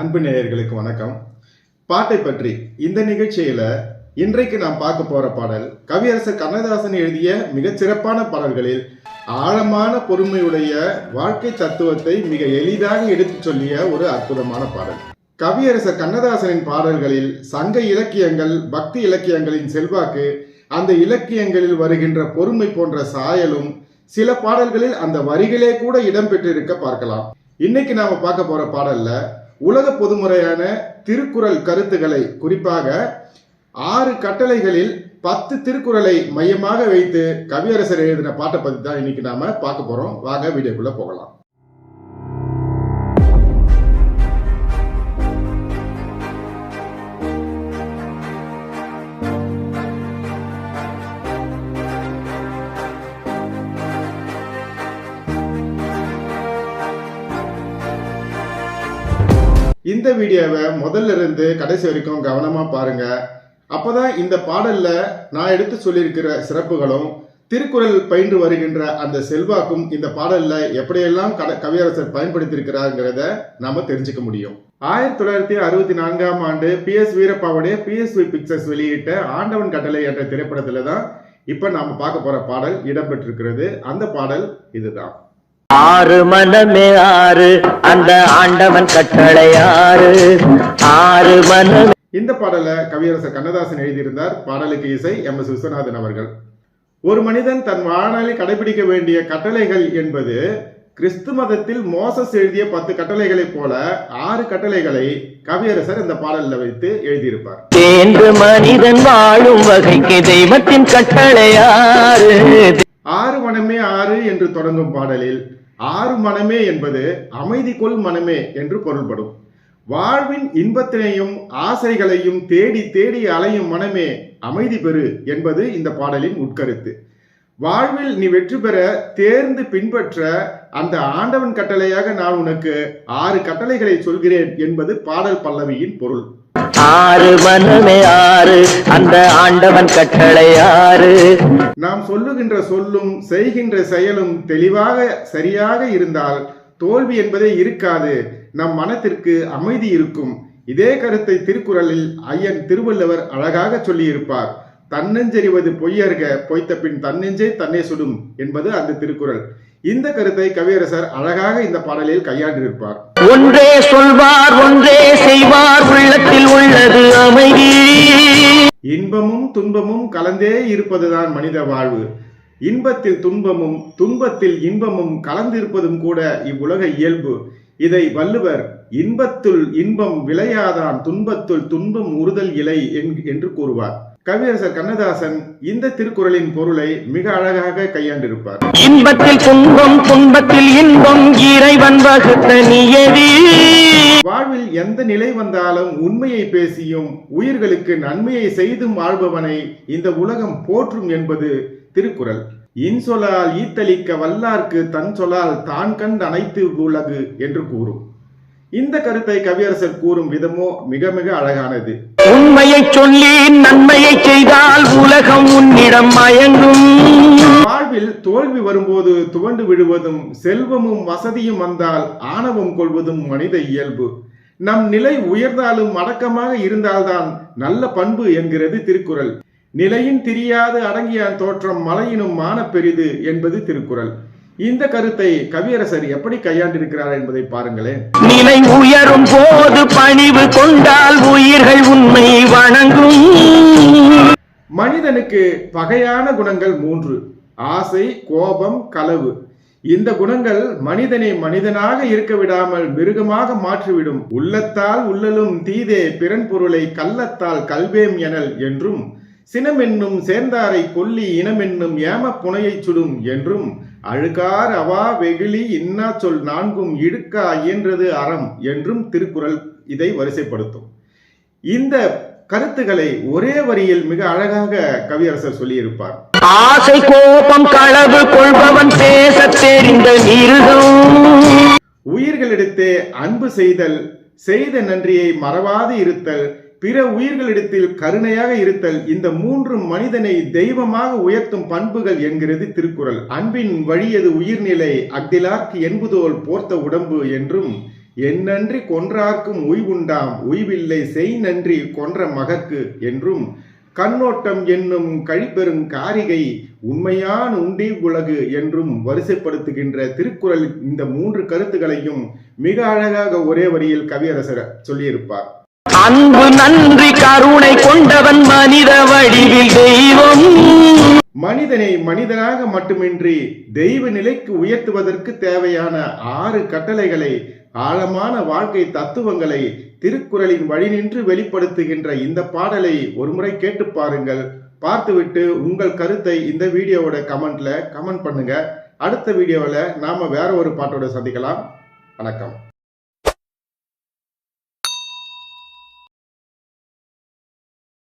அன்பு நேயர்களுக்கு வணக்கம். பாட்டை பற்றி இந்த நிகழ்ச்சியில இன்றைக்கு நாம் பார்க்க போற பாடல் கவியரசர் கண்ணதாசன் எழுதிய மிகச் சிறப்பான பாடல்களில் ஆழமான பொறுமையுடைய வாழ்க்கை தத்துவத்தை மிக எளிதாக எடுத்துச் சொல்லிய ஒரு அற்புதமான பாடல். கவியரசர் கண்ணதாசனின் பாடல்களில் சங்க இலக்கியங்கள், பக்தி இலக்கியங்களின் செல்வாக்கு, அந்த இலக்கியங்களில் வருகின்ற பொறுமை போன்ற சாயலும் சில பாடல்களில் அந்த வரிகளே கூட இடம்பெற்றிருக்க பார்க்கலாம். இன்னைக்கு நாம பார்க்க போற பாடல்ல உலக பொதுமுறையான திருக்குறள் கருத்துக்களை, குறிப்பாக 6 கட்டளைகளில் 10 திருக்குறளை மையமாக வைத்து கவியரசர் எழுதின பாட்டை பத்தி தான் இன்னைக்கு நாம பார்க்க போறோம். வாங்க வீடியோக்குள்ள போகலாம். இந்த வீடியோவை முதல்ல இருந்து கடைசி வரைக்கும் கவனமா பாருங்க. அப்பதான் இந்த பாடல்ல நான் எடுத்து சொல்லியிருக்கிற சிறப்புகளும் திருக்குறள் பயின்று வருகின்ற அந்த செல்வாக்கும் இந்த பாடல்ல எப்படியெல்லாம் கவியரசர் பயன்படுத்தியிருக்கிறாங்கிறத நாம தெரிஞ்சுக்க முடியும். 1964ஆம் ஆண்டு PS வீரப்பாவுடைய PSV பிக்சர்ஸ் வெளியிட்ட ஆண்டவன் கட்டளை என்ற திரைப்படத்துல தான் இப்ப நாம பார்க்க போற பாடல் இடம்பெற்றிருக்கிறது. அந்த பாடல் இதுதான். ஆறு மனமே ஆறு, அந்த ஆண்டவன் கட்டளை ஆறு மனம். இந்த பாடலை கவியரசர் கண்ணதாசன் எழுதியிருந்தார். பாடலுக்கு இசை MS விஸ்வநாதன் அவர்கள். ஒரு மனிதன் தன் வாழ்நாளில் கடைபிடிக்க வேண்டிய கட்டளைகள் என்பது கிறிஸ்து மதத்தில் மோசஸ் எழுதிய 10 கட்டளைகளைப் போல 6 கட்டளைகளை கவியரசர் இந்த பாடல்ல வைத்து எழுதியிருப்பார். மனிதன் வாழும் வகைக்கு தெய்வத்தின் கட்டளை ஆறு மனமே ஆறு என்று தொடங்கும் பாடலில் ஆறு மனமே என்பது அமைதி கொள் மனமே என்று பொருள்படும். வாழ்வின் இன்பத்தினையும் ஆசைகளையும் தேடி தேடி அலையும் மனமே அமைதி பெறு என்பது இந்த பாடலின் உட்கருத்து. வாழ்வில் நீ வெற்றி பெற தேர்ந்து பின்பற்ற அந்த ஆண்டவன் கட்டளையாக நான் உனக்கு 6 கட்டளைகளை சொல்கிறேன் என்பது பாடல் பல்லவியின் பொருள். ஆறு மனமே ஆறு, அந்த ஆண்டவன் கட்டளை நாம் சொல்லுகின்ற சொல்லும் செய்கின்ற செயலும் தெளிவாக சரியாக இருந்தால் தோல்வி என்பதே இருக்காது. நம் மனத்திற்கு அமைதி இருக்கும். இதே கருத்தை திருக்குறளில் ஐயன் திருவள்ளுவர் அழகாக சொல்லியிருப்பார். தன்னெஞ்செறிவது பொய்யர்க, பொய்த்த பின் தன்னெஞ்சே தன்னை சுடும் என்பது அந்த திருக்குறள். இந்த கருத்தை கவியரசர் அழகாக இந்த பாடலில் கையாண்டிருப்பார். ஒன்றே சொல்வார், ஒன்றே செய்வார், உள்ளத்தில் உள்ளது அமைதி. இன்பமும் துன்பமும் கலந்தே இருப்பதுதான் மனித வாழ்வு. இன்பத்தில் துன்பமும் துன்பத்தில் இன்பமும் கலந்திருப்பதும் கூட இவ்வுலக இயல்பு. இதை வள்ளுவர் இன்பத்துள் இன்பம் விளையாதான், துன்பத்துள் துன்பம் உறுதல் இலை என்று கூறுவார். கவியரசர் கண்ணதாசன் இந்த திருக்குறளின் பொருளை மிக அழகாக கையாண்டிருப்பார். இன்பத்தில் துன்பம் துன்பத்தில் இன்பம் இறைவன் வகுத்த நியதி. வாழ்வில் எந்த நிலை வந்தாலும் உண்மையை பேசியும் உயிர்களுக்கு நன்மையை செய்தும் வாழ்பவனை இந்த உலகம் போற்றும் என்பது திருக்குறள். இன்சொலால் ஈத்தளிக்க வல்லார்க்கு தன் சொலால் தான் கண்டு அனைத்து உலகு என்று கூறும். இந்த கருத்தை கவியரசர் கூறும் விதமோ மிக மிக அழகானது. உண்மையை சொல்லி நன்மையை செய்தால் உலகம் உன்னிடம் மயங்கும். வாழ்வில் தோல்வி வரும்போது துவண்டு விழுவதும் செல்வமும் வசதியும் வந்தால் ஆணவம் கொள்வதும் மனித இயல்பு. நம் நிலை உயர்ந்தாலும் அடக்கமாக இருந்தால்தான் நல்ல பண்பு என்கிறது திருக்குறள். நிலையின் தெரியாது அடங்கியான் தோற்றம் மலையினும் மான பெரிது என்பது திருக்குறள். இந்த கருத்தை கவியரசர் எப்படி கையாண்டிருக்கிறார் என்பதை பாருங்களேன். நிலை உயரும் போது பணிவு கொண்டால் உயிர்கள் உண்மை வணங்கும். மனிதனுக்கு பகையான குணங்கள் 3: ஆசை, கோபம், களவு. இந்த குணங்கள் மனிதனை மனிதனாக இருக்க விடாமல் மிருகமாக மாற்றிவிடும். உள்ளத்தால் உள்ளலும் தீதே, பிறன் பொருளை கள்ளத்தால் கல்வேம் எனல் என்றும், சினமென்னும் சேர்ந்தாரை கொல்லி இனமென்னும் ஏம புனையை சுடும் என்றும், அழுக்கார் அவா வெகுளி இன்னா சொல் நான்கும் இடுக்கா இயன்றது அறம் என்றும் திருக்குறள் இதை வரிசைப்படுத்தும். இந்த கருத்துக்களை ஒரே வரியில் மிக அழகாக கவியரசர் சொல்லியிருப்பார். ஆசை கோபம் களவு கொள்பவன் பேச தெரிந்த உயிர்களிடத்தே அன்பு செய்தல், செய்த நன்றியை மறவாது இருத்தல், பிற உயிர்களிடத்தில் கருணையாக இருத்தல், இந்த 3 மனிதனை தெய்வமாக உயர்த்தும் பண்புகள் என்கிறது திருக்குறள். அன்பின் வழியது உயிர்நிலை, அக்திலார்க்கு என்பதோல் போர்த்த உடம்பு என்றும், என்னன்றி கொன்றார்க்கும் உய்வுண்டாம் உய்வில்லை செய் நன்றி கொன்ற மகற்கு என்றும் கண்ணோட்டம் என்னும் கழிப்பெரும் காரிகை உண்மையான் உண்டி உலகு என்றும் வரிசைப்படுத்துகின்ற திருக்குறளின் இந்த 3 கருத்துக்களையும் மிக அழகாக ஒரே வரியில் கவியரசர் சொல்லியிருப்பார். அன்பு நன்றி கருணை கொண்டவன் மனித வடிவில் தெய்வம். மனிதனை மனிதனாக மட்டுமின்றி தெய்வ நிலைக்கு உயர்த்துவதற்கு தேவையான 6 கட்டளைகளை, ஆழமான வாழ்க்கை தத்துவங்களை திருக்குறளின் வழி நின்று வெளிப்படுத்துகின்ற இந்த பாடலை ஒருமுறை கேட்டு பாருங்கள். பார்த்துவிட்டு உங்கள் கருத்தை இந்த வீடியோவோட கமெண்ட் பண்ணுங்க. அடுத்த வீடியோவில் நாம வேற ஒரு பாட்டோட சந்திக்கலாம். வணக்கம்.